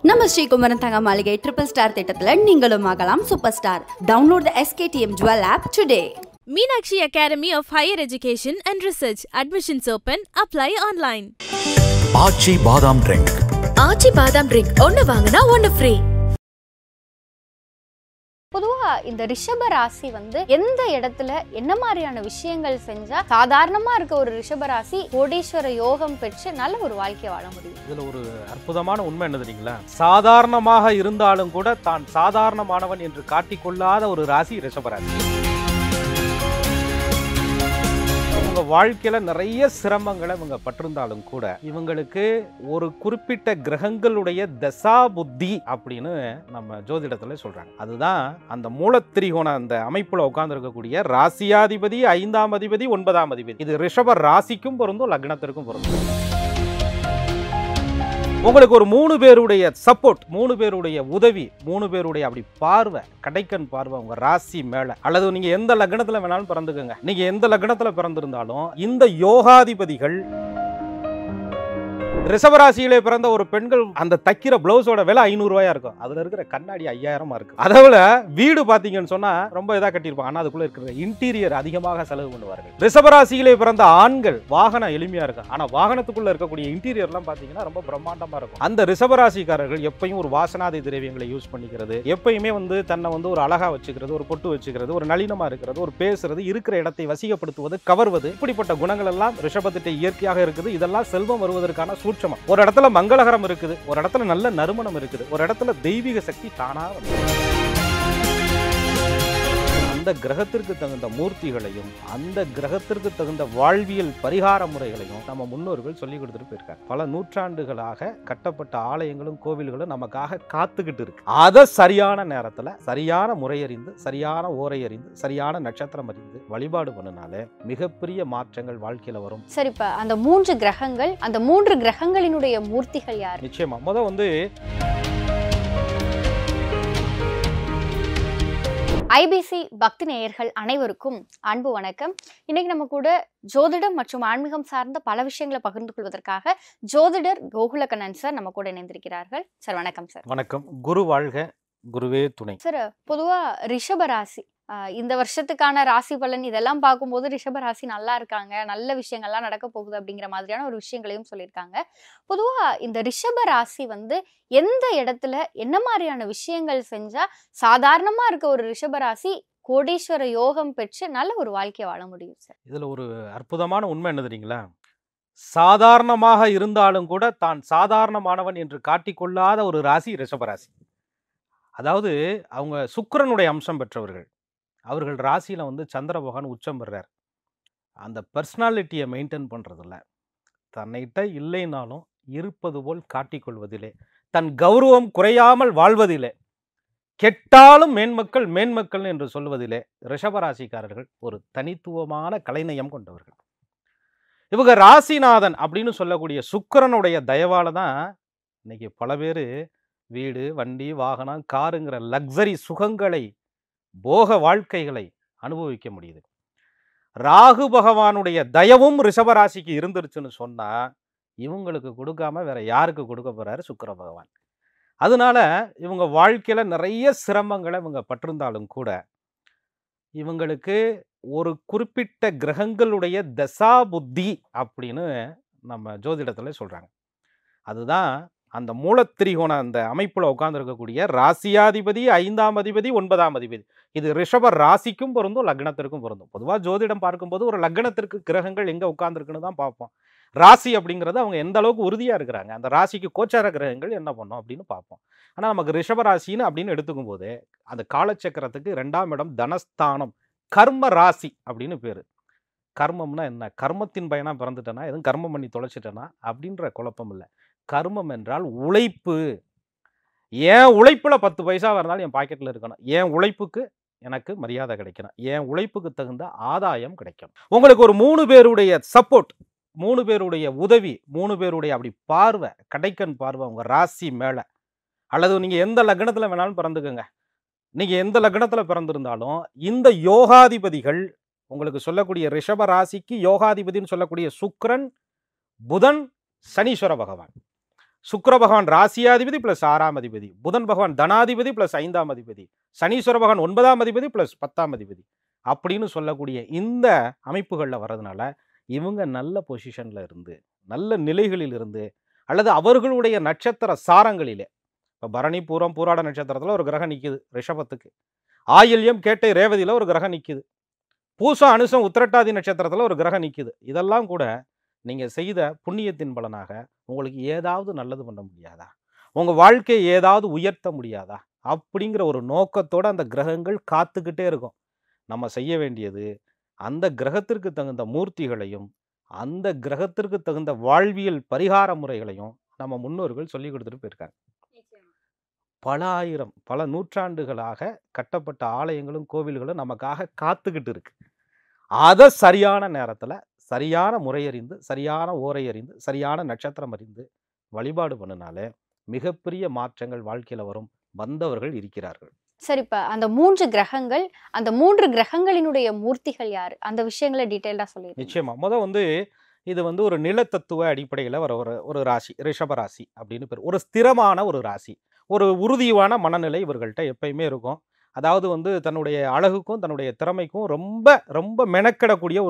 நம்ம ஸ்ரீகுமரன் தங்க மாளிகை ட்ரிபிள் ஸ்டார் திட்டத்துல நீங்களும் ஆகலாம் super star. Download the SKTM Jewel app today. Meenakshi Academy of Higher Education and Research. Admissions open. Apply online. ஆச்சி பாதாம் ட்ரிங்க். ஆச்சி பாதாம் ட்ரிங்க் ஒன்னு வாங்குனா ஒன்னு ஃப்ரீ. பொதுவா இந்த ரிஷப ராசி எந்த இடத்துல என்ன மாதிரியான விஷயங்கள் செஞ்சா சாதாரணமா இருக்க ஒரு ரிஷப ராசி கோடீஸ்வர யோகம் பெற்று நல்ல ஒரு வாழ்க்கையை வாழ முடியும்? இதுல ஒரு அற்புதமான உண்மை என்ன தெரியுங்களா? சாதாரணமாக இருந்தாலும் கூட தான் சாதாரணமானவன் என்று காட்டிக்கொள்ளாத ஒரு ராசி ரிஷபராசி. இவங்க வாழ்க்கையில நிறைய சிரமங்களை இவங்க பட்டிருந்தாலும் கூட இவங்களுக்கு ஒரு குறிப்பிட்ட கிரகங்களுடைய தசா புத்தி அப்படின்னு நம்ம ஜோதிடத்துல சொல்றாங்க. அதுதான் அந்த மூலத்திரிகோண அந்த அமைப்புல உட்கார்ந்து இருக்கக்கூடிய ராசியாதிபதி, 5ஆம் அதிபதி, 9ஆம் அதிபதி. இது ரிஷப ராசிக்கும் பொருந்தும், லக்னத்திற்கும் பொருந்தும். உங்களுக்கு ஒரு 3 பேருடைய சப்போர்ட், 3 பேருடைய உதவி, 3 பேருடைய அப்படி பார்வை, கடைக்கன் பார்வை உங்க ராசி மேல, அல்லது நீங்க எந்த லக்னத்துல வேணாலும் பிறந்துக்கங்க. நீங்க எந்த லக்னத்துல பிறந்திருந்தாலும் இந்த யோகாதிபதிகள் ரிஷபராசியிலே பிறந்த ஒரு பெண்கள் அந்த தைக்கிற பிளவுஸோட விலை 500 ரூபாயா இருக்கும். அதுல இருக்கிற கண்ணாடி 5000 இருக்கு. அதேபோல வீடு பாத்தீங்கன்னு சொன்னா ரொம்ப இதா கட்டியிருப்பாங்க, ஆனா அதுக்குள்ள இருக்கிற இன்டீரியர் அதிகமாக செலவு பண்ணுவார்கள். ரிஷபராசியிலே பிறந்த ஆண்கள் வாகனம் எளிமையா இருக்கும், ஆனா வாகனத்துக்குள்ள இருக்கக்கூடிய இன்டீரியர் எல்லாம் பாத்தீங்கன்னா ரொம்ப பிரம்மாண்டமா இருக்கும். அந்த ரிஷபராசிக்காரர்கள் எப்பயும் ஒரு வாசனாதி திரவியங்களை யூஸ் பண்ணிக்கிறது, எப்பயுமே தன்னை ஒரு அழகா வச்சுக்கிறது, ஒரு பொட்டு வச்சுக்கிறது, ஒரு நளினமா இருக்கிறது, ஒரு பேசுறது, இருக்கிற இடத்தை வசியப்படுத்துவது, கவர்வது, இப்படிப்பட்ட குணங்கள் எல்லாம் ரிஷபத்திட்ட இயற்கையாக இருக்குது. இதெல்லாம் செல்வம் வருவதற்கான ஒரு இடத்துல மங்களகரம் இருக்குது, ஒரு இடத்துல நல்ல நறுமணம் இருக்குது, ஒரு இடத்துல தெய்வீக சக்தி தானா அந்த கிரகத்திற்கு தகுந்த மூர்த்திகளையும் அந்த கிரகத்திற்கு தகுந்த வாழ்வியல் பரிகார முறைகளையும் நம்ம முன்னோர்கள் சொல்லி கொடுத்துட்டு போயிருக்காங்க. பல நூற்றாண்டுகளாக கட்டப்பட்ட ஆலயங்களும் கோவில்களும் நமக்காக காத்துக்கிட்டு இருக்கு. அதை சரியான நேரத்துல சரியான முறையறிந்து, சரியான ஓரையறிந்து, சரியான நட்சத்திரம் அறிந்து வழிபாடு பண்ணினாலே மிகப்பெரிய மாற்றங்கள் வாழ்க்கையில வரும். சரி, இப்ப அந்த 3 கிரகங்கள், அந்த 3 கிரகங்களினுடைய மூர்த்திகள் யார்? நிச்சயமா முத IBC பக்தி நேயர்கள் அனைவருக்கும் அன்பு வணக்கம். இன்னைக்கு நம்ம கூட ஜோதிடம் மற்றும் ஆன்மீகம் சார்ந்த பல விஷயங்களை பகிர்ந்து கொள்வதற்காக ஜோதிடர் கோகுலகண்ணன் சார் நம்ம கூட இணைந்திருக்கிறார்கள். சார் வணக்கம். சார் வணக்கம். குரு வாழ்க, குருவே துணை. சார், பொதுவா ரிஷப ராசி இந்த வருஷத்துக்கான ராசி பலன் இதெல்லாம் பார்க்கும்போது ரிஷப ராசி நல்லா இருக்காங்க, நல்ல விஷயங்கள்லாம் நடக்க போகுது அப்படிங்கிற மாதிரியான ஒரு விஷயங்களையும் சொல்லியிருக்காங்க. பொதுவா இந்த ரிஷப ராசி எந்த இடத்துல என்ன மாதிரியான விஷயங்கள் செஞ்சா சாதாரணமா இருக்க ஒரு ரிஷப ராசி கோடீஸ்வர யோகம் பெற்று நல்ல ஒரு வாழ்க்கையை வாழ முடியும்? சார், இதுல ஒரு அற்புதமான உண்மை என்ன தெரியுங்களா? சாதாரணமாக இருந்தாலும் கூட தான் சாதாரணமானவன் என்று காட்டிக்கொள்ளாத ஒரு ராசி ரிஷபராசி. அதாவது அவங்க சுக்கிரனுடைய அம்சம் பெற்றவர்கள். அவர்கள் ராசியில சந்திர பகவான் உச்சம் பெறார். அந்த பர்சனாலிட்டியை மெயின்டைன் பண்றதில்ல, தன்னிட்ட இல்லைனாலும் இருப்பது போல் காட்டிக்கொள்வதிலே, தன் கௌரவம் குறையாமல் வாழ்வதிலே, கெட்டாலும் மேன்மக்கள் மேன்மக்கள் என்று சொல்வதிலே ரிஷபராசிக்காரர்கள் ஒரு தனித்துவமான கலைநயம் கொண்டவர்கள். இவங்க ராசிநாதன் அப்படின்னு சொல்லக்கூடிய சுக்கிரனுடைய தயவால தான் இன்னைக்கு பல பேர் வீடு, வண்டி, வாகனம், காருங்கிற லக்ஸரி சுகங்களை, போக வாழ்க்கைகளை அனுபவிக்க முடியுது. ராகு பகவானுடைய தயவும் ரிஷபராசிக்கு இருந்துருச்சுன்னு சொன்னா இவங்களுக்கு கொடுக்காம வேற யாருக்கு கொடுக்க போறாரு? சுக்கிர பகவான். அதனால இவங்க வாழ்க்கையில நிறைய சிரமங்களை இவங்க பட்டிருந்தாலும் கூட இவங்களுக்கு ஒரு குறிப்பிட்ட கிரகங்களுடைய தசா புத்தி அப்படின்னு நம்ம ஜோதிடத்துல சொல்றாங்க. அதுதான் அந்த மூலத்திரிகோண அந்த அமைப்புல உட்கார்ந்து இருக்கக்கூடிய ராசியாதிபதி, 5ஆம் அதிபதி, 9ஆம் அதிபதி. இது ரிஷப ராசிக்கும் பொருந்தும், லக்னத்திற்கும் பொருந்தும். பொதுவா ஜோதிடம் பார்க்கும்போது ஒரு லக்னத்திற்கு கிரகங்கள் எங்க உட்கார்ந்துருக்குன்னு தான் பார்ப்போம். ராசி அப்படிங்கிறது அவங்க எந்த அளவுக்கு உறுதியா இருக்கிறாங்க, அந்த ராசிக்கு கோச்சார கிரகங்கள் என்ன பண்ணும் அப்படின்னு பார்ப்போம். ஆனா நமக்கு ரிஷபராசின்னு அப்படின்னு எடுத்துக்கும் போது அந்த காலச்சக்கரத்துக்கு 2ஆம் இடம் தனஸ்தானம், கர்ம ராசி அப்படின்னு பேரு. கர்மம்னா என்ன? கர்மத்தின் பயனா பிறந்துட்டேனா, எதுவும் கர்மம் பண்ணி தொலைச்சிட்டேனா அப்படின்ற குழப்பம் இல்லை. கர்மம் என்றால் உழைப்பு. என் உழைப்புல 10 பைசா இருந்தாலும் என் பாக்கெட்ல இருக்கணும். என் உழைப்புக்கு எனக்கு மரியாதை கிடைக்கணும். என் உழைப்புக்கு தகுந்த ஆதாயம் கிடைக்கும். உங்களுக்கு ஒரு 3 பேருடைய சப்போர்ட், 3 பேருடைய உதவி, 3 பேருடைய அப்படி பார்வை, கடைக்கன் பார்வை உங்க ராசி மேல, அல்லது நீங்க எந்த லக்னத்துல வேணாலும் பிறந்துக்கங்க. நீங்க எந்த லக்னத்துல பிறந்திருந்தாலும் இந்த யோகாதிபதிகள் உங்களுக்கு சொல்லக்கூடிய ரிஷப ராசிக்கு யோகாதிபதினு சொல்லக்கூடிய சுக்கிரன், புதன், சனீஸ்வர பகவான். சுக்கிர பகவான் ராசியாதிபதி பிளஸ் 6ஆம் அதிபதி, புதன் பகவான் தனாதிபதி பிளஸ் 5ஆம் அதிபதி, சனீஸ்வர பகவான் 9ஆம் அதிபதி பிளஸ் 10ஆம் அதிபதி அப்படின்னு சொல்லக்கூடிய இந்த அமைப்புகளில் வர்றதுனால இவங்க நல்ல பொசிஷன்ல இருந்து, நல்ல நிலைகளில் இருந்து, அல்லது அவர்களுடைய நட்சத்திர சாரங்களிலே, இப்போ பரணி பூரம் பூராட நட்சத்திரத்தில் ஒரு கிரகம் நிற்குது ரிஷபத்துக்கு, ஆயில்யம் கேட்டை ரேவதியில் ஒரு கிரகம் நிற்குது, பூசம் அனுசம் உத்திரட்டாதி நட்சத்திரத்தில் ஒரு கிரகம் நிற்குது. இதெல்லாம் கூட நீங்கள் செய்த புண்ணியத்தின் பலனாக உங்களுக்கு ஏதாவது நல்லது பண்ண முடியாதா, உங்கள் வாழ்க்கையை ஏதாவது உயர்த்த முடியாதா அப்படிங்கிற ஒரு நோக்கத்தோடு அந்த கிரகங்கள் காத்துக்கிட்டே இருக்கும். நம்ம செய்ய வேண்டியது அந்த கிரகத்திற்கு தகுந்த மூர்த்திகளையும் அந்த கிரகத்திற்கு தகுந்த வாழ்வியல் பரிகார முறைகளையும் நம்ம முன்னோர்கள் சொல்லி கொடுத்துட்டு போயிருக்காங்க. பல ஆயிரம் பல நூற்றாண்டுகளாக கட்டப்பட்ட ஆலயங்களும் கோவில்களும் நமக்காக காத்துக்கிட்டு இருக்கு. அதை சரியான நேரத்தில் சரியான முறையறிந்து, சரியான ஓரை அறிந்து, சரியான நட்சத்திரம் அறிந்து வழிபாடு பண்ணினாலே மிகப்பெரிய மாற்றங்கள் வாழ்க்கையில் வரும். வந்தவர்கள் இருக்கிறார்கள். சரி, இப்ப அந்த 3 கிரகங்கள், அந்த 3 கிரகங்களினுடைய மூர்த்திகள் யாரு, அந்த விஷயங்களை டீட்டெயிலா சொல்லி. நிச்சயமா இது ஒரு நிலத்தத்துவ அடிப்படையில் வர ஒரு ராசி ரிஷப ராசி அப்படின்னு பேர். ஒரு ஸ்திரமான ஒரு ராசி, ஒரு உறுதியான மனநிலை இவர்கள்ட்ட எப்பயுமே இருக்கும். அதாவது தன்னுடைய அழகுக்கும் தன்னுடைய திறமைக்கும் ரொம்ப ரொம்ப மெனக்கிடக்கூடிய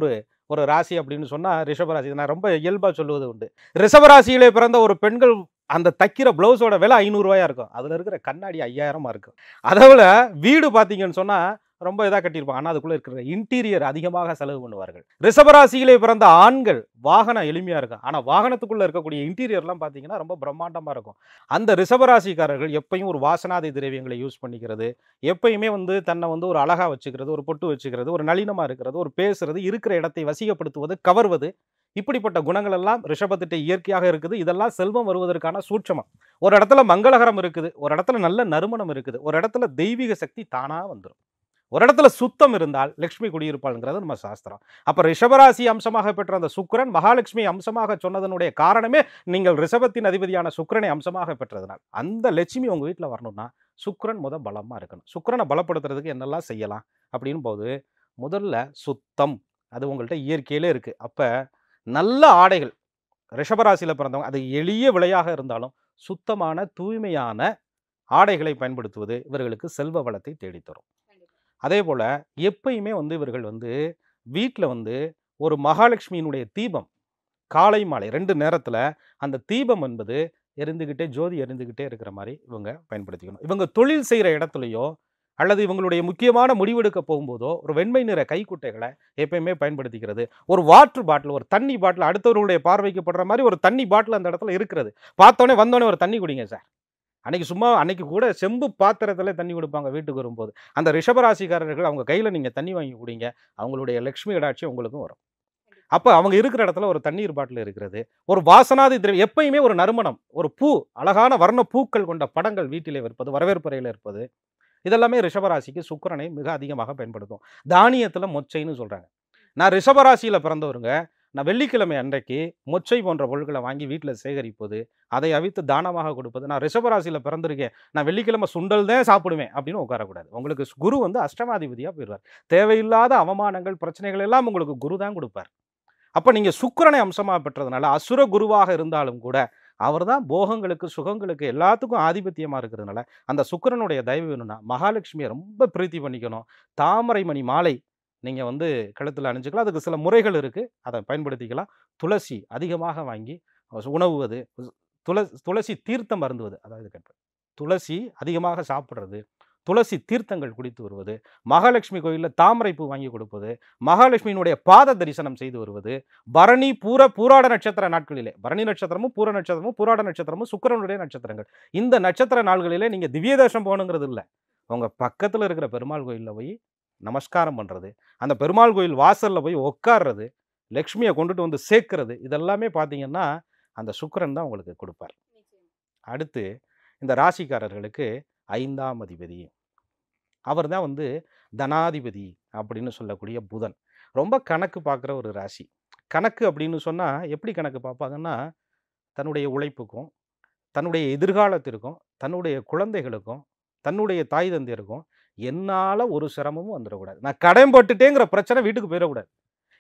ஒரு ராசி அப்படின்னு சொன்னால் ரிஷபராசி. நான் ரொம்ப இயல்பாக சொல்லுவது உண்டு. ரிஷபராசியிலே பிறந்த ஒரு பெண்கள் அந்த தைக்கிற பிளவுஸோட விலை 500 ரூபாயா இருக்கும். அதில் இருக்கிற கண்ணாடி 5000 இருக்கும். அதோட வீடு பார்த்தீங்கன்னு சொன்னால் ரொம்ப இதாக கட்டியிருப்பாங்க. ஆனால் அதுக்குள்ளே இருக்கிற இன்டீரியர் அதிகமாக செலவு பண்ணுவார்கள். ரிஷபராசியிலே பிறந்த ஆண்கள் வாகனம் எளிமையாக இருக்கும். ஆனால் வாகனத்துக்குள்ளே இருக்கக்கூடிய இன்டீரியர்லாம் பார்த்தீங்கன்னா ரொம்ப பிரம்மாண்டமாக இருக்கும். அந்த ரிஷபராசிக்காரர்கள் எப்பயும் ஒரு வாசனாதி திரவியங்களை யூஸ் பண்ணிக்கிறது, எப்பயுமே தன்னை ஒரு அழகாக வச்சுக்கிறது, ஒரு பொட்டு வச்சுக்கிறது, ஒரு நளினமாக இருக்கிறது, ஒரு பேசுறது, இருக்கிற இடத்தை வசியப்படுத்துவது, கவர்வது, இப்படிப்பட்ட குணங்கள் எல்லாம் ரிஷபத்திட்ட இயற்கையாக இருக்குது. இதெல்லாம் செல்வம் வருவதற்கான சூட்சமம். ஒரு இடத்துல மங்களகரம் இருக்குது, ஒரு இடத்துல நல்ல நறுமணம் இருக்குது, ஒரு இடத்துல தெய்வீக சக்தி தானாக வந்துடும். ஒரு இடத்துல சுத்தம் இருந்தால் லட்சுமி குடியிருப்பாள்ங்கிறது நம்ம சாஸ்திரம். அப்போ ரிஷபராசி அம்சமாக பெற்ற அந்த சுக்கிரன் மகாலட்சுமி அம்சமாக சொன்னதனுடைய காரணமே நீங்கள் ரிஷபத்தின் அதிபதியான சுக்கிரனை அம்சமாக பெற்றதுனால். அந்த லட்சுமி உங்கள் வீட்டில் வரணும்னா சுக்கிரன் பலமாக இருக்கணும். சுக்கிரனை பலப்படுத்துறதுக்கு என்னெல்லாம் செய்யலாம் அப்படின்னு போது முதல்ல சுத்தம், அது உங்கள்கிட்ட இயற்கையிலே இருக்குது. அப்போ நல்ல ஆடைகள், ரிஷபராசியில் பிறந்தவங்க அது எளிய விலையாக இருந்தாலும் சுத்தமான தூய்மையான ஆடைகளை பயன்படுத்துவது இவர்களுக்கு செல்வ வளத்தை தேடித்தரும். அதே போல் எப்பயுமே இவர்கள் வீட்டில் ஒரு மகாலட்சுமியினுடைய தீபம் காலை மாலை 2 நேரத்தில் அந்த தீபம் என்பது எரிந்துக்கிட்டே ஜோதி எரிந்துக்கிட்டே இருக்கிற மாதிரி இவங்க பயன்படுத்திக்கணும். இவங்க தொழில் செய்கிற இடத்துலையோ அல்லது இவங்களுடைய முக்கியமான முடிவெடுக்க போகும்போதோ ஒரு வெண்மை நிற கைக்குட்டைகளை எப்பயுமே பயன்படுத்திக்கிறது. ஒரு வாட்டர் பாட்டில், ஒரு தண்ணி பாட்டில், அடுத்தவர்களுடைய பார்வைக்கு படுற மாதிரி ஒரு தண்ணி பாட்டில் அந்த இடத்துல இருக்கிறது. பார்த்தோன்னே வந்தோடனே ஒரு தண்ணி குடிங்க சார். அன்னைக்கு கூட செம்பு பாத்திரத்தில் தண்ணி கொடுப்பாங்க வீட்டுக்கு வரும்போது. அந்த ரிஷபராசிக்காரர்கள் அவங்க கையில் நீங்கள் தண்ணி வாங்கி குடிங்க, அவங்களுடைய லட்சுமி கடாட்சி உங்களுக்கும் வரும். அப்போ அவங்க இருக்கிற இடத்துல ஒரு தண்ணீர் பாட்டில் இருக்கிறது, ஒரு வாசனாதி திரவியம், எப்பயுமே ஒரு நறுமணம், ஒரு பூ, அழகான வர்ண பூக்கள் கொண்ட படங்கள் வீட்டிலே இருப்பது, வரவேற்பறையில் இருப்பது, இதெல்லாமே ரிஷபராசிக்கு சுக்கிரனை மிக அதிகமாக பயன்படுத்தும். தானியத்தில் மொச்சைன்னு சொல்கிறாங்க. நான் ரிஷபராசியில் பிறந்தவருங்க, நான் வெள்ளிக்கிழமை அன்றைக்கு மொச்சை போன்ற பொருட்களை வாங்கி வீட்டில் சேகரிப்பது, அதை அவித்து தானமாக கொடுப்பது. நான் ரிஷபராசியில் பிறந்திருக்கேன், நான் வெள்ளிக்கிழமை சுண்டல் தான் சாப்பிடுவேன் அப்படின்னு உட்காரக்கூடாது. உங்களுக்கு குரு அஷ்டமாதிபதியாக போயிடுவார். தேவையில்லாத அவமானங்கள் பிரச்சனைகள் எல்லாம் உங்களுக்கு குரு தான் கொடுப்பார். அப்போ நீங்கள் சுக்கிரனை அம்சமாக பெற்றதுனால அசுர குருவாக இருந்தாலும் கூட அவர் தான் போகங்களுக்கு சுகங்களுக்கு எல்லாத்துக்கும் ஆதிபத்தியமாக இருக்கிறதுனால அந்த சுக்கிரனுடைய தயவு வேணும்னா மகாலட்சுமியை ரொம்ப பிரீத்தி பண்ணிக்கணும். தாமரை மணி மாலை நீங்கள் கழுத்தில் அணிஞ்சிக்கலாம். அதுக்கு சில முறைகள் இருக்குது, அதை பயன்படுத்திக்கலாம். துளசி அதிகமாக வாங்கி உணவுவது, துளசி தீர்த்தம் அருந்துவது, அதாவது துளசி அதிகமாக சாப்பிட்றது, துளசி தீர்த்தங்கள் குடித்து வருவது, மகாலட்சுமி கோயிலில் தாமரை பூ வாங்கி கொடுப்பது, மகாலட்சுமியினுடைய பாத தரிசனம் செய்து வருவது, பரணி பூராட நட்சத்திர நாட்களிலே, பரணி நட்சத்திரமும் பூர நட்சத்திரமும் பூராட நட்சத்திரமும் சுக்கிரனுடைய நட்சத்திரங்கள், இந்த நட்சத்திர நாள்களிலே நீங்கள் திவ்ய தேசம் போகணுங்கிறது இல்லை. உங்கள் பக்கத்தில் இருக்கிற பெருமாள் கோயிலில் போய் நமஸ்காரம் பண்ணுறது, அந்த பெருமாள் கோயில் வாசலில் போய் உட்கார்றது, லக்ஷ்மியை கொண்டுட்டு சேர்க்கிறது, இதெல்லாமே பார்த்தீங்கன்னா அந்த சுக்கிரன் தான் உங்களுக்கு கொடுப்பார். அடுத்து இந்த ராசிக்காரர்களுக்கு 5ஆம் அதிபதி, அவர் தான் தனாதிபதி அப்படின்னு சொல்லக்கூடிய புதன். ரொம்ப கணக்கு பார்க்குற ஒரு ராசி. கணக்கு அப்படின்னு சொன்னால் எப்படி கணக்கு பார்ப்பாங்கன்னா, தன்னுடைய உழைப்புக்கும் தன்னுடைய எதிர்காலத்திற்கும் தன்னுடைய குழந்தைகளுக்கும் தன்னுடைய தாய் தந்தையருக்கும் என்னால் ஒரு சிரமமும் வந்துடக்கூடாது, நான் கடன் போட்டுட்டேங்கிற பிரச்சனை வீட்டுக்கு போயிடக்கூடாது,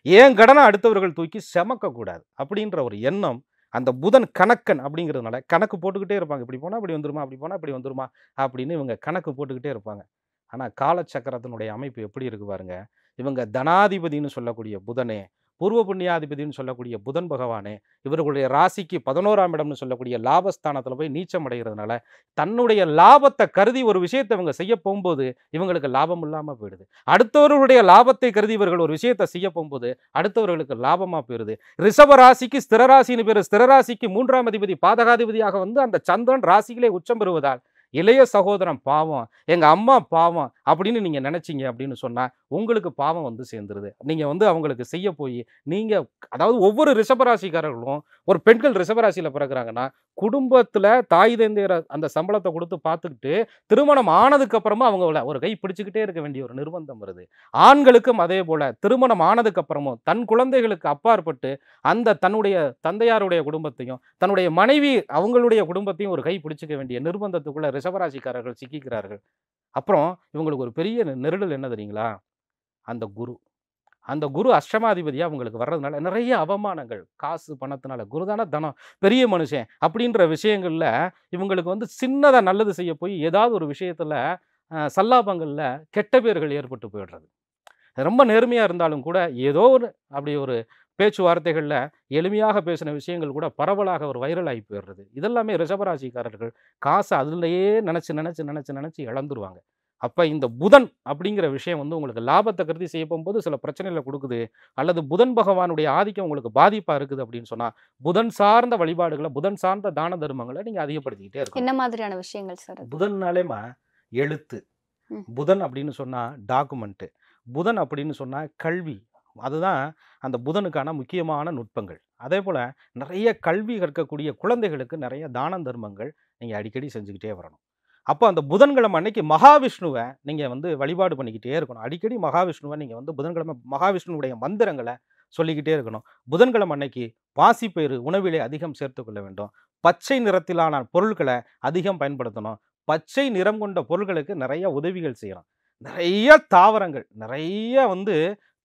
ஏன் கடனை அடுத்தவர்கள் தூக்கி செமக்கக்கூடாது அப்படின்ற ஒரு எண்ணம் அந்த புதன் கணக்கன் அப்படிங்கிறதுனால கணக்கு போட்டுக்கிட்டே இருப்பாங்க. இப்படி போனால் இப்படி வந்துருமா, அப்படி போனால் இப்படி வந்துருமா அப்படின்னு இவங்க கணக்கு போட்டுக்கிட்டே இருப்பாங்க. ஆனால் காலச்சக்கரத்தினுடைய அமைப்பு எப்படி இருக்கு பாருங்க. இவங்க தனாதிபதினு சொல்லக்கூடிய புதனே, பூர்வ புண்ணியாதிபதினு சொல்லக்கூடிய புதன் பகவானே இவர்களுடைய ராசிக்கு 11ஆம் இடம்னு சொல்லக்கூடிய லாபஸ்தானத்தில் போய் நீச்சம் அடைகிறதுனால தன்னுடைய லாபத்தை கருதி ஒரு விஷயத்தை இவங்க செய்ய போகும்போது இவங்களுக்கு லாபம் இல்லாமல் போயிடுது. அடுத்தவர்களுடைய லாபத்தை கருதி இவர்கள் ஒரு விஷயத்தை செய்ய போகும்போது அடுத்தவர்களுக்கு லாபமாக போயிடுது. ரிஷப ராசிக்கு ஸ்திரராசின்னு பேர். ஸ்திரராசிக்கு 3ஆம் அதிபதி பாதகாதிபதியாக வந்து அந்த சந்திரன் ராசியிலே உச்சம் பெறுவதால் இளைய சகோதரன் பாவம், எங்க அம்மா பாவம் அப்படின்னு நீங்க நினைச்சீங்க அப்படின்னு சொன்னா உங்களுக்கு பாவம் வந்து சேர்ந்துருது. நீங்க வந்து அவங்களுக்கு செய்ய போய் நீங்க, அதாவது ஒவ்வொரு ரிஷபராசிக்காரர்களும், ஒரு பெண்கள் ரிஷபராசியில பிறகுறாங்கன்னா குடும்பத்துல தாய் தந்தையர் அந்த சம்பளத்தை கொடுத்து பார்த்துக்கிட்டு திருமணம் ஆனதுக்கு அப்புறமா அவங்கள ஒரு கை பிடிச்சுக்கிட்டே இருக்க வேண்டிய ஒரு நிர்பந்தம் வருது. ஆண்களுக்கும் அதே போல திருமணம் ஆனதுக்கு அப்புறமும் தன் குழந்தைகளுக்கு அப்பாற்பட்டு அந்த தன்னுடைய தந்தையாருடைய குடும்பத்தையும் தன்னுடைய மனைவி அவங்களுடைய குடும்பத்தையும் ஒரு கை பிடிச்சிக்க வேண்டிய நிர்பந்தத்துக்குள்ள ரிஷபராசிக்காரர்கள் சிக்கிக்கிறார்கள். அப்புறம் இவங்களுக்கு ஒரு பெரிய நெருடல் என்ன தெரியுங்களா? அந்த குரு அஷ்டமாதிபதியா அவங்களுக்கு வர்றதுனால நிறைய அவமானங்கள், காசு பணத்தினால, குருதான தனம், பெரிய மனுஷன் அப்படின்ற விஷயங்கள்ல இவங்களுக்கு வந்து சின்னதா நல்லது செய்ய போய் ஏதாவது ஒரு விஷயத்துல சல்லாபங்கள்ல கெட்ட பேர்கள் ஏற்பட்டு போயிடுறது. ரொம்ப நேர்மையா இருந்தாலும் கூட ஏதோ ஒரு அப்படி ஒரு பேச்சுவார்த்தைகள்ல எளிமையாக பேசின விஷயங்கள் கூட பரவலாக ஒரு வைரல் ஆகி போயிடுறது. இதெல்லாமே ரிஷபராசிக்காரர்கள் காசை அதுலயே நினைச்சு இழந்துருவாங்க. அப்ப இந்த புதன் அப்படிங்கிற விஷயம் வந்து உங்களுக்கு லாபத்தை கருதி செய்ய போகும்போது சில பிரச்சனைகளை கொடுக்குது, அல்லது புதன் பகவானுடைய ஆதிக்கம் உங்களுக்கு பாதிப்பா இருக்குது அப்படின்னு சொன்னா புதன் சார்ந்த வழிபாடுகளை, புதன் சார்ந்த தான தர்மங்களை நீங்க அதிகப்படுத்திக்கிட்டே இருக்கணும். என்ன மாதிரியான விஷயங்கள் சார்? புதன்னாலேமா எழுத்து, புதன் அப்படின்னு சொன்னா டாக்குமெண்ட், புதன் அப்படின்னு சொன்னா கல்வி, அதுதான் அந்த புதனுக்கான முக்கியமான நுட்பங்கள். அதே போல நிறைய கல்வி கற்கக்கூடிய குழந்தைகளுக்கு நிறைய தான தர்மங்கள் நீங்க அடிக்கடி செஞ்சுக்கிட்டே வரணும். அப்போ அந்த புதன்கிழமை அன்னைக்கு மகாவிஷ்ணுவை நீங்கள் வந்து வழிபாடு பண்ணிக்கிட்டே இருக்கணும். அடிக்கடி மகாவிஷ்ணுவை நீங்கள் வந்து புதன்கிழமை மகாவிஷ்ணுவுடைய மந்திரங்களை சொல்லிக்கிட்டே இருக்கணும். புதன்கிழமை அன்னைக்கு பாசிப்பயிறு உணவிலே அதிகம் சேர்த்து கொள்ள வேண்டும். பச்சை நிறத்திலான பொருட்களை அதிகம் பயன்படுத்தணும். பச்சை நிறம் கொண்ட பொருட்களுக்கு நிறைய உதவிகள் செய்யணும். நிறைய தாவரங்கள், நிறைய வந்து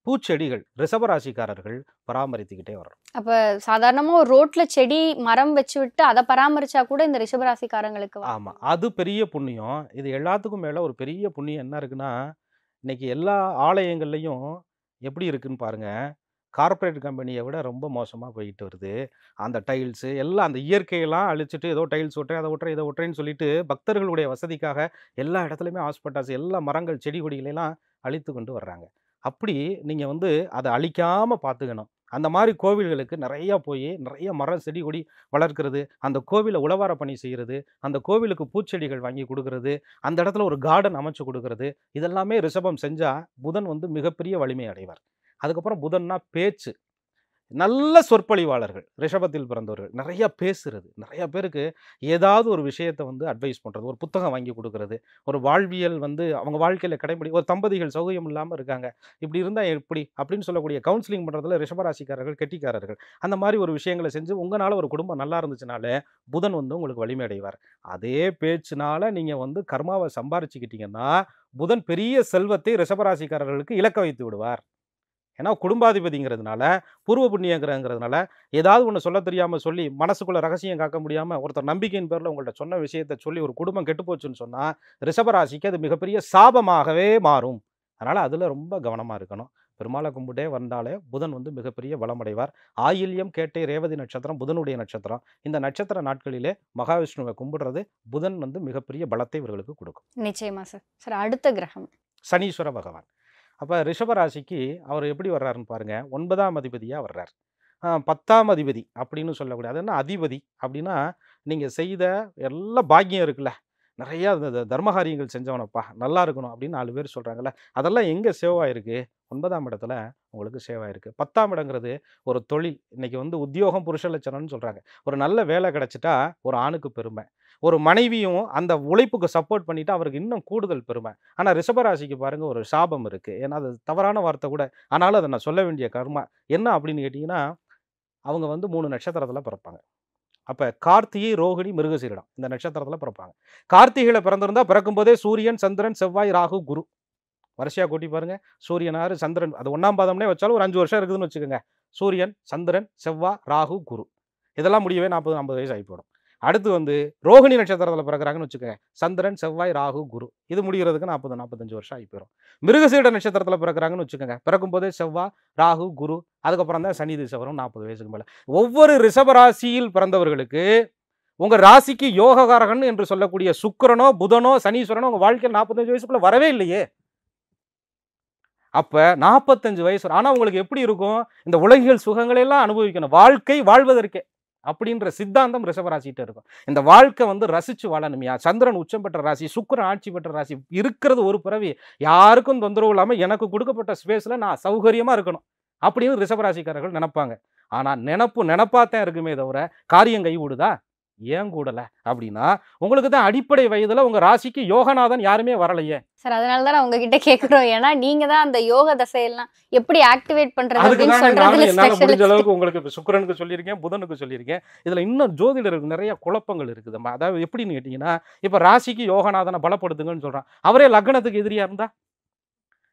பூச்செடிகள் ரிஷபராசிக்காரர்கள் பராமரித்துக்கிட்டே வரணும். அப்ப சாதாரணமா ஒரு ரோட்ல செடி மரம் வச்சு விட்டு அதை பராமரிச்சா கூட இந்த ரிஷபராசிக்காரங்களுக்கு ஆமா, அது பெரிய புண்ணியம். இது எல்லாத்துக்கும் மேல ஒரு பெரிய புண்ணியம் என்ன இருக்குன்னா, இன்னைக்கு எல்லா ஆலயங்கள்லையும் எப்படி இருக்குன்னு பாருங்க. கார்ப்பரேட் கம்பெனியை விட ரொம்ப மோசமாக போயிட்டு வருது. அந்த டைல்ஸு எல்லாம் அந்த இயற்கையெல்லாம் அழிச்சிட்டு ஏதோ டைல்ஸ் ஒட்டுறேன், அதை ஒட்டுறேன், இதை ஒட்டுறேன்னு சொல்லிட்டு பக்தர்களுடைய வசதிக்காக எல்லா இடத்துலையுமே ஹாஸ்பிட்டல்ஸ், எல்லா மரங்கள் செடி கொடிகளெல்லாம் அழித்து கொண்டு வர்றாங்க. அப்படி நீங்கள் வந்து அதை அழிக்காமல் பார்த்துக்கணும். அந்த மாதிரி கோவில்களுக்கு நிறையா போய் நிறைய மரம் செடி கொடி வளர்க்கிறது, அந்த கோவிலை உழவார பணி செய்கிறது, அந்த கோவிலுக்கு பூச்செடிகள் வாங்கி கொடுக்கறது, அந்த இடத்துல ஒரு கார்டன் அமைச்சு கொடுக்கறது, இதெல்லாமே ரிஷபம் செஞ்சால் புதன் வந்து மிகப்பெரிய வலிமை அடைவார். அதுக்கப்புறம் புதன்னா பேச்சு, நல்ல சொற்பொழிவாளர்கள், ரிஷபத்தில் பிறந்தவர்கள், நிறைய பேசுறது, நிறைய பேருக்கு ஏதாவது ஒரு விஷயத்தை வந்து அட்வைஸ் பண்ணுறது, ஒரு புத்தகம் வாங்கி கொடுக்கறது, ஒரு வாழ்வியல் வந்து அவங்க வாழ்க்கையில் கடைபிடி, ஒரு தம்பதிகள் சௌகரியம் இல்லாமல் இருக்காங்க, இப்படி இருந்தால் எப்படி அப்படின்னு சொல்லக்கூடிய கவுன்சிலிங் பண்ணுறதுல ரிஷபராசிக்காரர்கள் கெட்டிக்காரர்கள். அந்த மாதிரி ஒரு விஷயங்களை செஞ்சு உங்களால் ஒரு குடும்பம் நல்லா இருந்துச்சுனாலே புதன் வந்து உங்களுக்கு வலிமை அடைவார். அதே பேச்சுனால நீங்கள் வந்து கர்மாவை சம்பாரிச்சுக்கிட்டீங்கன்னா புதன் பெரிய செல்வத்தை ரிஷபராசிக்காரர்களுக்கு இலக்க வைத்து விடுவார். ஏன்னா குடும்பாதிபதிங்கிறதுனால, பூர்வ புண்ணியங்கிறதுனால ஏதாவது ஒன்று சொல்ல தெரியாமல் சொல்லி மனசுக்குள்ள ரகசியம் காக்க முடியாமல் ஒருத்தர் நம்பிக்கையின் பேரில் உங்கள்கிட்ட சொன்ன விஷயத்தை சொல்லி ஒரு குடும்பம் கெட்டுப்போச்சுன்னு சொன்னால் ரிஷபராசிக்கு அது மிகப்பெரிய சாபமாகவே மாறும். அதனால் அதில் ரொம்ப கவனமாக இருக்கணும். பெருமாளை கும்பிட்டே வந்தாலே புதன் வந்து மிகப்பெரிய பலமடைவார். ஆயில்யம், கேட்டை, ரேவதி நட்சத்திரம் புதனுடைய நட்சத்திரம். இந்த நட்சத்திர நாட்களிலே மகாவிஷ்ணுவை கும்பிடுறது புதன் வந்து மிகப்பெரிய பலத்தை இவர்களுக்கு கொடுக்கும். நிச்சயமா சார். சார், அடுத்த கிரகம் சனீஸ்வர பகவான். அப்போ ரிஷபராசிக்கு அவர் எப்படி வர்றாருன்னு பாருங்கள். 9ஆம் அதிபதியாக வர்றார். 10ஆம் அதிபதி அப்படின்னு சொல்லக்கூடிய, அது என்ன அதிபதி அப்படின்னா, நீங்கள் செய்த எல்லா பாக்கியம் இருக்குல்ல, நிறையா தர்மகாரியங்கள் செஞ்சவனப்பா நல்லா இருக்கணும் அப்படின்னு 4 பேர் சொல்கிறாங்கல்ல, அதெல்லாம் எங்கே சேவ் ஆகிருக்கு? 9ஆம் இடத்துல உங்களுக்கு சேவ் ஆகிருக்கு. 10ஆம் இடங்கிறது ஒரு தொழில். இன்றைக்கி வந்து உத்தியோகம் புருஷ லட்சணம்னு சொல்கிறாங்க. ஒரு நல்ல வேலை கிடச்சிட்டா ஒரு ஆணுக்கு பெருமை, ஒரு மனைவியும் அந்த உழைப்புக்கு சப்போர்ட் பண்ணிவிட்டு அவருக்கு இன்னும் கூடுதல் பெருமை. ஆனால் ரிஷபராசிக்கு பாருங்கள் ஒரு சாபம் இருக்குது. ஏன்னா அது தவறான வார்த்தை கூட, ஆனாலும் அதை நான் சொல்ல வேண்டிய கர்மா என்ன அப்படின்னு கேட்டிங்கன்னா, அவங்க வந்து 3 நட்சத்திரத்தில் பிறப்பாங்க. அப்போ கார்த்திகை, ரோகிணி, மிருகசீரிடம் இந்த நட்சத்திரத்தில் பிறப்பாங்க. கார்த்திகையில் பிறந்திருந்தால் பிறக்கும்போதே சூரியன், சந்திரன், செவ்வாய், ராகு, குரு வரிசையாக கூட்டி பாருங்கள். சூரியன் 6, சந்திரன் அது 1ஆம் பாதம்னே வச்சாலும் ஒரு 5 வருஷம் இருக்குதுன்னு வச்சுக்கோங்க. சூரியன், சந்திரன், செவ்வாய், ராகு, குரு இதெல்லாம் முடியவே 40-50 வயசு ஆகி போயிடும். அடுத்து வந்து ரோகிணி நட்சத்திரத்தில் பிறக்கிறாங்கன்னு வச்சுக்கோங்க, சந்திரன், செவ்வாய், ராகு, குரு, இது முடிகிறதுக்கு 40-45 வருஷம் ஆகி போயிடும். மிருகசீட நட்சத்திரத்தில் பிறக்கிறாங்கன்னு வச்சுக்கோங்க, பிறக்கும் போதே செவ்வாய், ராகு, குரு, அதுக்கப்புறம் தான் சனி திசை வரும் 40 வயசுக்கு மேலே. ஒவ்வொரு ரிஷபராசியில் பிறந்தவர்களுக்கு உங்கள் ராசிக்கு யோககாரகன் என்று சொல்லக்கூடிய சுக்கிரனோ புதனோ சனீஸ்வரனோ உங்கள் வாழ்க்கையில் 45 வயசுக்குள்ள வரவே இல்லையே. அப்போ 45 வயசு ஆனால் உங்களுக்கு எப்படி இருக்கும், இந்த உலகியல் சுகங்களெல்லாம் அனுபவிக்கணும், வாழ்க்கை வாழ்வதற்கே அப்படின்ற சித்தாந்தம் ரிஷபராசிகிட்ட இருக்கும். இந்த வாழ்க்கை வந்து ரசிச்சு வாழணுமையா, சந்திரன் உச்சம் பெற்ற ராசி, சுக்கிரன் ஆட்சி பெற்ற ராசி, இருக்கிறது ஒரு பிறவி, யாருக்கும் தொந்தரவு இல்லாமல் எனக்கு கொடுக்கப்பட்ட ஸ்பேஸில் நான் சௌகரியமாக இருக்கணும் அப்படின்னு ரிஷபராசிக்காரர்கள் நினைப்பாங்க. ஆனால் நினப்பாத்தான் இருக்குமே தவிர காரியம் கைவிடுதா? ஏன் கூடல அப்படின்னா உங்களுக்கு தான் அடிப்படை வயதுல உங்க ராசிக்கு யோகநாதன் யாருமே வரலையே சார். அதனாலதான் உங்ககிட்ட கேக்குறோம், ஏன்னா நீங்க தான் அந்த யோக தசையெல்லாம் எப்படி ஆக்டிவேட் பண்றது அப்படின்னு சொல்றதுல என்னால முடிஞ்ச அளவுக்கு உங்களுக்கு சுக்கிரனுக்கு சொல்லியிருக்கேன், புதனுக்கு சொல்லியிருக்கேன். இதுல இன்னும் ஜோதிடருக்கு நிறைய குழப்பங்கள் இருக்குது. அதாவது எப்படின்னு கேட்டீங்கன்னா, இப்ப ராசிக்கு யோகநாதனை பலப்படுத்துங்கன்னு சொல்றான், அவரே லக்னத்துக்கு எதிரியா இருந்தா,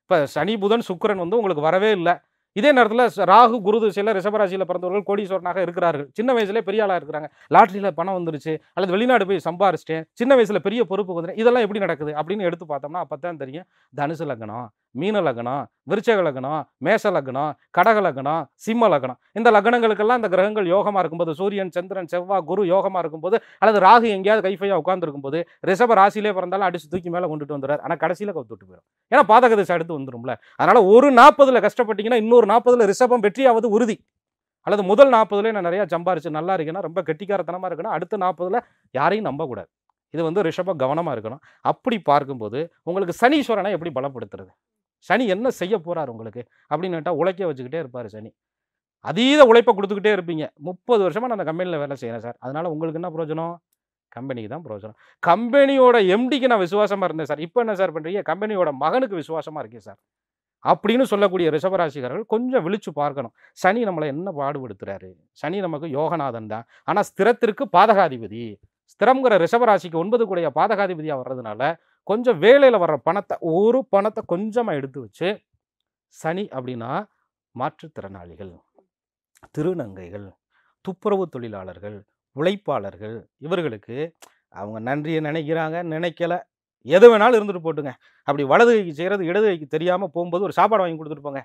இப்ப சனி புதன் சுக்கிரன் வந்து உங்களுக்கு வரவே இல்லை. இதே நேரத்தில் ராகு குரு திசையில் ரிஷபராசியில் பிறந்தவர்கள் கோடீஸ்வரனாக இருக்கிறார்கள். சின்ன வயசுலேயே பெரிய ஆளாக இருக்கிறாங்க, லாட்ரியில் பணம் வந்துருச்சு, அல்லது வெளிநாடு போய் சம்பாரிச்சிட்டேன், சின்ன வயசில் பெரிய பொறுப்பு வந்துட்டேன். இதெல்லாம் எப்படி நடக்குது அப்படின்னு எடுத்து பார்த்தோம்னா அப்போ தான் தெரியும். தனுசு லக்னம், மீன லக்னம், விருச்சக லக்னம், மேச லக்னம், கடக லக்னம், சிம்ம லக்னம், இந்த லக்னங்களுக்கெல்லாம் இந்த கிரகங்கள் யோகமாக இருக்கும்போது, சூரியன், சந்திரன், செவ்வாய், குரு யோகமாக இருக்கும்போது, அல்லது ராகு எங்கேயாவது கைஃபையாக உட்காந்துருக்கும் போது ரிஷப ராசியிலே பிறந்தாலும் அடிச்சு தூக்கி மேலே கொண்டுட்டு வந்துடுறாரு. ஆனால் கடைசியில் கவுத்துட்டு போயிடும், ஏன்னா பாதக திசை அடுத்து வந்துடும்ல. அதனால ஒரு 40 கஷ்டப்பட்டீங்கன்னா இன்னொரு 40 ரிஷபம் வெற்றியாவது உறுதி. அல்லது முதல் 40 நான் நிறையா சம்பாரிச்சு நல்லா இருக்கேன்னா, ரொம்ப கெட்டிக்காரத்தனமாக இருக்குன்னா, அடுத்த 40 யாரையும் நம்பக்கூடாது. இது வந்து ரிஷபம் கவனமாக இருக்கணும். அப்படி பார்க்கும்போது உங்களுக்கு சனீஸ்வரனை எப்படி பலப்படுத்துறது, சனி என்ன செய்ய போறார் உங்களுக்கு அப்படின்னு கேட்டால், உழைக்க வச்சுக்கிட்டே இருப்பார் சனி. அதீத உழைப்பை கொடுத்துக்கிட்டே இருப்பீங்க. 30 வருஷமா நான் அந்த கம்பெனியில் வேலை செய்கிறேன் சார், அதனால உங்களுக்கு என்ன பிரயோஜனம், கம்பெனிக்கு தான் பிரயோஜனம். கம்பெனியோட எம்டிக்கு நான் விசுவாசமாக இருந்தேன் சார், இப்போ என்ன சார் பண்ணுறீங்க, கம்பெனியோட மகனுக்கு விசுவாசமாக இருக்கேன் சார் அப்படின்னு சொல்லக்கூடிய ரிஷபராசிக்காரர்கள் கொஞ்சம் விழிச்சு பார்க்கணும். சனி நம்மளை என்ன பாடுபடுத்துறாரு, சனி நமக்கு யோகநாதன் தான், ஆனால் ஸ்திரத்திற்கு பாதகாதிபதி. ஸ்திரம்ங்கிற ரிஷபராசிக்கு 9 கூடிய பாதகாதிபதியாக வர்றதுனால கொஞ்சம் வேலையில் வர்ற பணத்தை கொஞ்சமாக எடுத்து வச்சு, சனி அப்படின்னா மாற்றுத்திறனாளிகள், திருநங்கைகள், துப்புரவு தொழிலாளர்கள், உழைப்பாளர்கள், இவர்களுக்கு அவங்க நன்றியை நினைக்கல, எது வேணாலும் இருந்துட்டு போட்டுங்க. அப்படி வலது கைக்கு செய்கிறது இடது கைக்கு தெரியாமல் போகும்போது ஒரு சாப்பாடு வாங்கி கொடுத்துட்டு போங்க,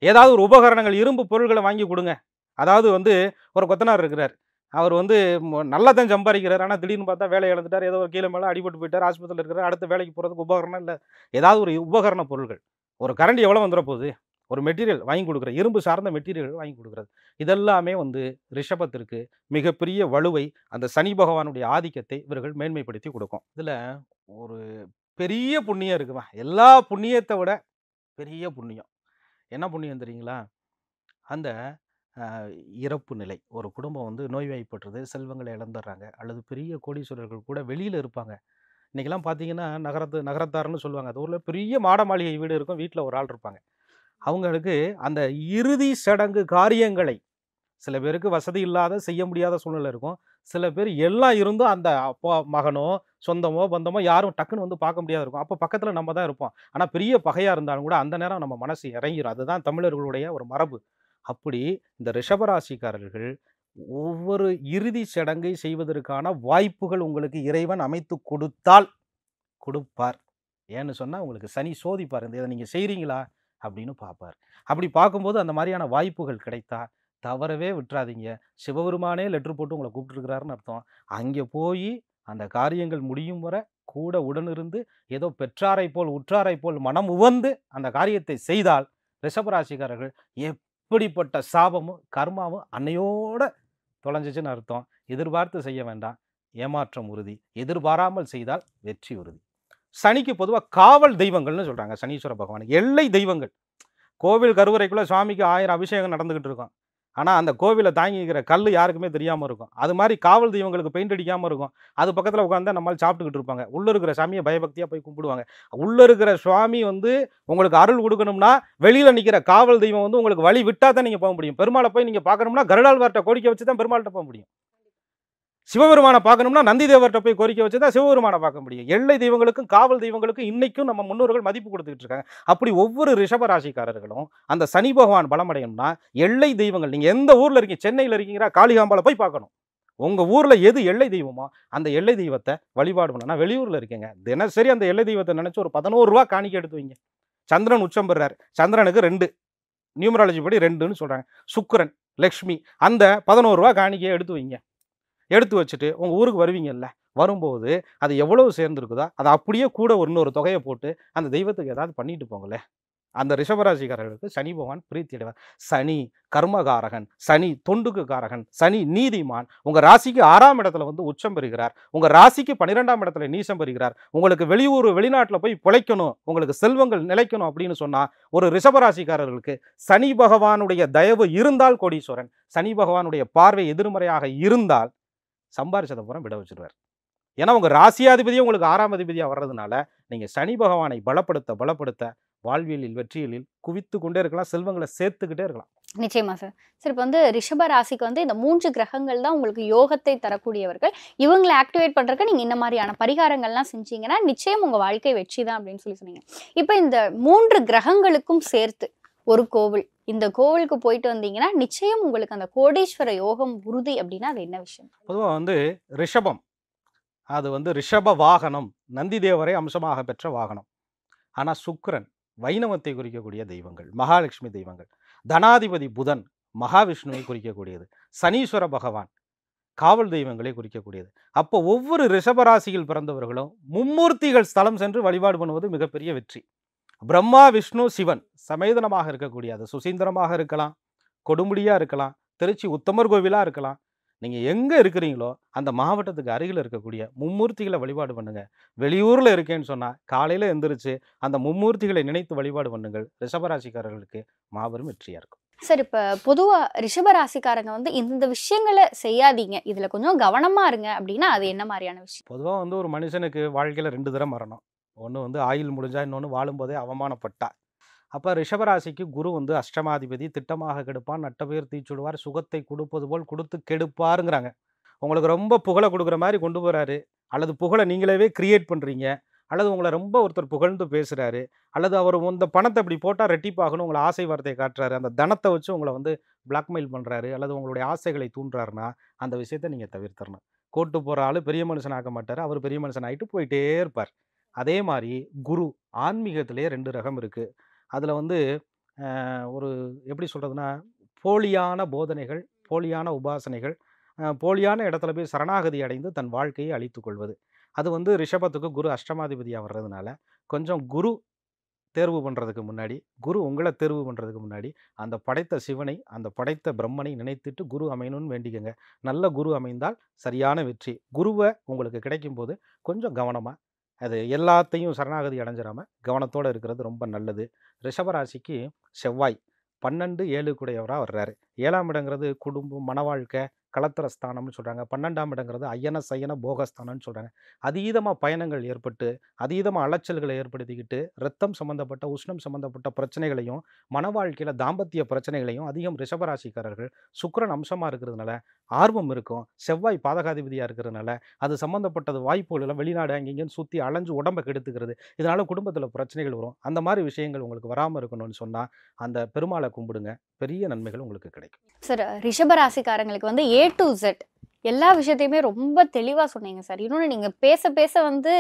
ஏதாவது ஒரு உபகரணங்கள் இரும்பு பொருட்களை வாங்கி கொடுங்க. அதாவது வந்து ஒரு கொத்தனார் இருக்கிறார், அவர் வந்து நல்லா தான் சம்பாதிக்கிறார், ஆனால் திடீர்னு பார்த்தா வேலை இழந்துட்டார், ஏதோ ஒரு கீழே மேலே அடிபட்டு போயிட்டார், ஆஸ்பத்திரியில் இருக்கிறார், அடுத்த வேலைக்கு போகிறதுக்கு உபகரணம் இல்லை, ஏதாவது ஒரு உபகரண பொருட்கள், ஒரு கரண்டி எவ்வளோ வந்துட போகுது, ஒரு மெட்டீரியல் வாங்கி கொடுக்குற, இரும்பு சார்ந்த மெட்டீரியல் வாங்கி கொடுக்குறது, இதெல்லாமே வந்து ரிஷபத்திற்கு மிகப்பெரிய வலுவை, அந்த சனி பகவானுடைய ஆதிக்கத்தை இவர்கள் மேன்மைப்படுத்தி கொடுக்கும். இதில் ஒரு பெரிய புண்ணியம் இருக்குமா, எல்லா புண்ணியத்தை விட பெரிய புண்ணியம் என்ன புண்ணியம் தெரியுங்களா, அந்த இறப்பு நிலை. ஒரு குடும்பம் வந்து நோய்வாய்ப்பட்டுறது, செல்வங்களை இழந்துடுறாங்க, அல்லது பெரிய கோடீஸ்வரர்கள் கூட வெளியில் இருப்பாங்க. இன்றைக்கெல்லாம் பார்த்தீங்கன்னா நகரத்தார்னு சொல்லுவாங்க, அது ஊரில் பெரிய மாட மாளிகை வீடு இருக்கும், வீட்டில் ஒரு ஆள் இருப்பாங்க. அவங்களுக்கு அந்த இறுதி சடங்கு காரியங்களை, சில பேருக்கு வசதி இல்லாத செய்ய முடியாத சூழ்நிலை இருக்கும், சில பேர் எல்லாம் இருந்தும் அந்த அப்பா மகனோ சொந்தமோ பந்தமோ யாரும் டக்குன்னு வந்து பார்க்க முடியாத இருக்கும். அப்போ பக்கத்தில் நம்ம தான் இருப்போம், ஆனால் பெரிய பகையாக இருந்தாலும் கூட அந்த நேரம் நம்ம மனசு இறங்கிடும். அதுதான் தமிழர்களுடைய ஒரு மரபு. அப்படி இந்த ரிஷபராசிக்காரர்கள் ஒவ்வொரு இறுதி சடங்கை செய்வதற்கான வாய்ப்புகள் உங்களுக்கு இறைவன் அமைத்து கொடுப்பார். ஏன்னு சொன்னால் உங்களுக்கு சனி சோதிப்பார், இதை நீங்கள் செய்கிறீங்களா அப்படின்னு பார்ப்பார். அப்படி பார்க்கும்போது அந்த மாதிரியான வாய்ப்புகள் கிடைத்தா தவறவே விட்டுறாதீங்க. சிவபெருமானே லெட்ரு போட்டு உங்களை கூப்பிட்டுருக்கிறாருன்னு அர்த்தம். அங்கே போய் அந்த காரியங்கள் முடியும் வரை கூட உடனிருந்து ஏதோ பெற்றாரை போல் உற்றாரை போல் மனம் உவந்து அந்த காரியத்தை செய்தால் ரிஷபராசிக்காரர்கள் எப்படிப்பட்ட சாபமும் கர்மாவும் அன்னையோட தொலைஞ்சிச்சுன்னு அர்த்தம். எதிர்பார்த்து செய்ய வேண்டாம், ஏமாற்றம் உறுதி. எதிர்பாராமல் செய்தால் வெற்றி உறுதி. சனிக்கு பொதுவாக காவல் தெய்வங்கள்னு சொல்கிறாங்க. சனீஸ்வர பகவானுக்கு எல்லை தெய்வங்கள். கோவில் கருவறைக்குள்ளே சுவாமிக்கு 1000 அபிஷேகம் நடந்துக்கிட்டு இருக்கும், ஆனால் அந்த கோவிலை தாங்கிக்கிற கல் யாருக்குமே தெரியாமல் இருக்கும். அது மாதிரி காவல் தெய்வங்களுக்கு பெயிண்ட் அடிக்காமல் இருக்கும், அது பக்கத்தில் உட்காந்து நம்மளால் சாப்பிட்டுக்கிட்டு இருப்பாங்க. உள்ளே இருக்கிற சாமியை பயபக்தியாக போய் கும்பிடுவாங்க. உள்ளே இருக்கிற சுவாமி வந்து உங்களுக்கு அருள் கொடுக்கணும்னா வெளியில் நிற்கிற காவல் தெய்வம் வந்து உங்களுக்கு வழி விட்டால் தான் நீங்கள் போக முடியும். பெருமாளை போய் நீங்கள் பார்க்கணும்னா கருடாழ்வார்ட்ட கோரிக்கை வச்சு தான் பெருமாள்கிட்ட போக முடியும். சிவபெருமானை பார்க்கணும்னா நந்தி தேவர்கிட்ட போய் கோரிக்கை வச்சுதான் சிவபெருமானை பார்க்க முடியும். எல்லை தெய்வங்களுக்கும் காவல் தெய்வங்களுக்கும் இன்னைக்கும் நம்ம முன்னோர்கள் மதிப்பு கொடுத்துக்கிட்டு இருக்காங்க. அப்படி ஒவ்வொரு ரிஷப ராசிக்காரர்களும் அந்த சனி பகவான் பலமடையணும்னா எல்லை தெய்வங்கள், நீங்க எந்த ஊர்ல இருக்கீங்க, சென்னையில் இருக்கீங்களா, காளிகாம்பால போய் பார்க்கணும். உங்க ஊர்ல எது எல்லை தெய்வமோ அந்த எல்லை தெய்வத்தை வழிபாடு பண்ணணும். நான் வெளியூர்ல இருக்கேங்க, தினசரி அந்த எல்லை தெய்வத்தை நினைச்சு ஒரு 11 ரூபா காணிக்கை எடுத்து வைங்க. சந்திரன் உச்சம் பெறாரு, சந்திரனுக்கு 2 நியூமராலஜி படி 2ன்னு சொல்றாங்க. சுக்கிரன், லக்ஷ்மி, அந்த 11 ரூபா காணிக்கையை எடுத்து வைங்க. எடுத்து வச்சுட்டு உங்கள் ஊருக்கு வருவீங்கல்ல, வரும்போது அது எவ்வளவு சேர்ந்துருக்குதோ அதை அப்படியே கூட இன்னொரு தொகையை போட்டு அந்த தெய்வத்துக்கு ஏதாவது பண்ணிட்டு போங்களே. அந்த ரிஷபராசிக்காரர்களுக்கு சனி பகவான் பிரீத்தி அடைவார். சனி கர்மகாரகன், சனி தொண்டுக்கு காரகன், சனி நீதிமான். உங்கள் ராசிக்கு 6ஆம் இடத்துல வந்து உச்சம் பெறுகிறார், உங்கள் ராசிக்கு 12ஆம் இடத்துல நீசம் பெறுகிறார். உங்களுக்கு வெளியூர் வெளிநாட்டில் போய் பிழைக்கணும், உங்களுக்கு செல்வங்கள் நிலைக்கணும் அப்படின்னு சொன்னால் ஒரு ரிஷபராசிக்காரர்களுக்கு சனி பகவானுடைய தயவு இருந்தால் கோடீஸ்வரன், சனி பகவானுடைய பார்வை எதிர்மறையாக இருந்தால் சம்பாரிச்சதை பூரா விட வச்சிருவார். ஏன்னா உங்கள் ராசியாதிபதியும் உங்களுக்கு 6ஆம் அதிபதியாக வர்றதுனால நீங்கள் சனி பகவானை பலப்படுத்த வாழ்வியலில் வெற்றியலில் குவித்து கொண்டே இருக்கலாம், செல்வங்களை சேர்த்துக்கிட்டே இருக்கலாம். நிச்சயமா சார். சரி, இப்போ வந்து ரிஷப ராசிக்கு வந்து இந்த 3 கிரகங்கள் தான் உங்களுக்கு யோகத்தை தரக்கூடியவர்கள். இவங்களை ஆக்டிவேட் பண்றதுக்கு நீங்க இந்த மாதிரியான பரிகாரங்கள்லாம் செஞ்சீங்கன்னா நிச்சயம் உங்க வாழ்க்கை வெற்றி தான் அப்படின்னு சொன்னீங்க. இப்போ இந்த 3 கிரகங்களுக்கும் சேர்த்து ஒரு கோவில், இந்த கோவிலுக்கு போயிட்டு வந்தீங்கன்னா நிச்சயம் உங்களுக்கு அந்த கோடீஸ்வர யோகம் உறுதி அப்படின்னா அது என்ன விஷயம்? பொதுவாக வந்து ரிஷபம், அது வந்து ரிஷப வாகனம், நந்தி தேவரை அம்சமாக பெற்ற வாகனம். ஆனால் சுக்கிரன் வைணவத்தை குறிக்கக்கூடிய தெய்வங்கள், மகாலட்சுமி தெய்வங்கள். தனாதிபதி புதன் மகாவிஷ்ணுவை குறிக்கக்கூடியது. சனீஸ்வர பகவான் காவல் தெய்வங்களை குறிக்கக்கூடியது. அப்போ ஒவ்வொரு ரிஷபராசியில் பிறந்தவர்களும் மும்மூர்த்திகள் ஸ்தலம் சென்று வழிபாடு பண்ணுவது மிகப்பெரிய வெற்றி. பிரம்மா விஷ்ணு சிவன் சமேதனமாக இருக்கக்கூடிய, அது சுசீந்திரமாக இருக்கலாம், கொடுமுடியாக இருக்கலாம், திருச்சி உத்தமர் கோவிலாக இருக்கலாம். நீங்கள் எங்கே இருக்கிறீங்களோ அந்த மாவட்டத்துக்கு அருகில் இருக்கக்கூடிய மும்மூர்த்திகளை வழிபாடு பண்ணுங்கள். வெளியூரில் இருக்கேன்னு சொன்னால் காலையில் எந்திரிச்சு அந்த மும்மூர்த்திகளை நினைத்து வழிபாடு பண்ணுங்கள். ரிஷபராசிக்காரர்களுக்கு மாபெரும் வெற்றியாக இருக்கும். சார், இப்போ பொதுவாக ரிஷபராசிக்காரங்க வந்து இந்த விஷயங்களை செய்யாதீங்க, இதில் கொஞ்சம் கவனமாக இருங்க அப்படின்னா அது என்ன மாதிரியான விஷயம்? பொதுவாக வந்து ஒரு மனுஷனுக்கு வாழ்க்கையில் 2 தடவை மரணம். ஒன்று வந்து ஆயுள் முடிஞ்சா, இன்னொன்று வாழும்போதே அவமானப்பட்டா. அப்போ ரிஷபராசிக்கு குரு வந்து அஷ்டமாதிபதி, திட்டமாக கெடுப்பான், நட்டபேர் தீச்சுடுவார், சுகத்தை கொடுப்பது போல் கொடுத்து கெடுப்பாருங்கிறாங்க. உங்களுக்கு ரொம்ப புகழை கொடுக்குற மாதிரி கொண்டு போகிறாரு, அல்லது புகழை நீங்களே கிரியேட் பண்ணுறீங்க, அல்லது உங்களை ரொம்ப ஒருத்தர் புகழ்ந்து பேசுகிறாரு, அல்லது அவர் இந்த பணத்தை இப்படி போட்டால் ரெட்டிப்பாகணும் உங்களை ஆசை வார்த்தையை காட்டுறாரு, அந்த தனத்தை வச்சு உங்களை வந்து பிளாக்மெயில் பண்ணுறாரு, அல்லது உங்களுடைய ஆசைகளை தூண்டுறாருன்னா அந்த விஷயத்தை நீங்கள் தவிர்த்தரணும். கோட்டு போகிற ஆள் பெரிய மனுஷன் ஆக மாட்டார், அவர் பெரிய மனுஷன் ஆகிட்டு போயிட்டே இருப்பார். அதே மாதிரி குரு ஆன்மீகத்திலே 2 ரகம் இருக்குது. அதில் வந்து ஒரு எப்படி சொல்கிறதுனா, போலியான போதனைகள், போலியான உபாசனைகள், போலியான இடத்துல போய் சரணாகதி அடைந்து தன் வாழ்க்கையை அழித்து கொள்வது. அது வந்து ரிஷபத்துக்கு குரு அஷ்டமாதிபதியாக வர்றதுனால கொஞ்சம் குரு தேர்வு பண்ணுறதுக்கு முன்னாடி, குரு உங்களை தேர்வு பண்ணுறதுக்கு முன்னாடி அந்த படைத்த சிவனை, அந்த படைத்த பிரம்மனை நினைத்துட்டு குரு அமையணும்னு வேண்டிக்கங்க. நல்ல குரு அமைந்தால் சரியான வெற்றி. குருவை உங்களுக்கு கிடைக்கும் போது கொஞ்சம் கவனமாக, அது எல்லாத்தையும் சரணாகதி அடைஞ்சிடாமல் கவனத்தோடு இருக்கிறது ரொம்ப நல்லது. ரிஷபராசிக்கு செவ்வாய் 12-7 கூடையவராக வர்றாரு. 7ஆம் இடங்கிறது குடும்பம், மன வாழ்க்கை, களத்திரஸ்தானம்னு சொல்கிறாங்க. 12ஆம் இடங்கிறது ஐயன சயன போகஸ்தானம்னு சொல்கிறாங்க. அதீதமாக பயணங்கள் ஏற்பட்டு அதீதமாக அலைச்சல்களை ஏற்படுத்திக்கிட்டு ரத்தம் சம்மந்தப்பட்ட, உஷ்ணம் சம்மந்தப்பட்ட பிரச்சனைகளையும், மன வாழ்க்கையில் தாம்பத்திய பிரச்சனைகளையும் அதிகம் ரிஷபராசிக்காரர்கள் சுக்கிரன் அம்சமாக இருக்கிறதுனால ஆர்வம் இருக்கும். செவ்வாய் பாதகாதிபதியாக இருக்கிறதுனால அது சம்மந்தப்பட்டது வாய்ப்புகள் எல்லாம் வெளிநாடு அங்கேயும் சுற்றி அலைஞ்சு உடம்பை கெடுத்துக்கிறது. இதனால் குடும்பத்தில் பிரச்சனைகள் வரும். அந்த மாதிரி விஷயங்கள் உங்களுக்கு வராமல் இருக்கணும்னு சொன்னால் அந்த பெருமாளை கும்பிடுங்க, பெரிய நன்மைகள் உங்களுக்கு கிடைக்கும். சார், ரிஷபராசிக்காரங்களுக்கு வந்து A to Z எல்லா விஷயத்தையுமே ரொம்ப தெளிவாக சொன்னீங்க சார். இன்னொன்று நீங்கள் பேச பேச வந்து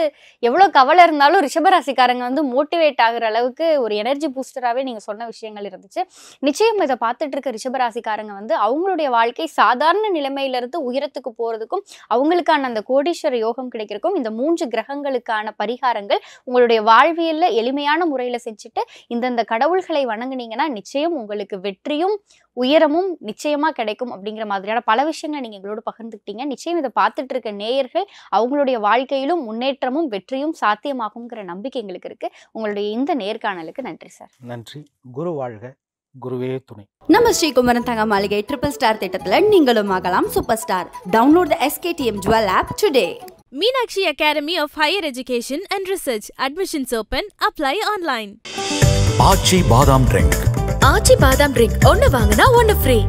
எவ்வளோ கவலை இருந்தாலும் ரிஷபராசிக்காரங்க வந்து மோட்டிவேட் ஆகிற அளவுக்கு ஒரு எனர்ஜி பூஸ்டராகவே நீங்கள் சொன்ன விஷயங்கள் இருந்துச்சு. நிச்சயம் இதை பார்த்துட்டு இருக்க ரிஷபராசிக்காரங்க வந்து அவங்களுடைய வாழ்க்கை சாதாரண நிலைமையிலிருந்து உயரத்துக்கு போகிறதுக்கும் அவங்களுக்கான அந்த கோடீஸ்வர யோகம் கிடைக்கிறதுக்கும் இந்த 3 கிரகங்களுக்கான பரிகாரங்கள் உங்களுடைய வாழ்வியலில் எளிமையான முறையில் செஞ்சுட்டு இந்தந்த கடவுள்களை வணங்குனீங்கன்னா நிச்சயம் உங்களுக்கு வெற்றியும் உயரமும் நிச்சயமாக கிடைக்கும் அப்படிங்கிற மாதிரியான பல விஷயங்களை நீங்கள் எங்களோட பகிர்ந்துக்கிட்டீங்க. நிச்சயம் இதை பார்த்துட்டு இருக்க நேயர்கள் அவங்களுடைய வாழ்க்கையிலும் முன்னேற்றமும் வெற்றியும் சாத்தியமாகுங்கிற நம்பிக்கை எங்களுக்கு இருக்கு. உங்களுடைய இந்த நேர்காணலுக்கு நன்றி சார். நன்றி. குரு வாழ்க, குருவே துணை. நம்ம ஸ்ரீகுமரன் தங்க மாளிகை ட்ரிபிள் ஸ்டார் திட்டத்துல நீங்களும் ஆகலாம் super star. Download the SKTM Jewel app today. Meenakshi Academy of Higher Education and Research. Admissions open. Apply online. ஆச்சி பாதாம் ட்ரிங்க். ஆச்சி பாதாம் ட்ரிங்க் ஒன்னு வாங்கினா ஒன்னு ஃப்ரீ.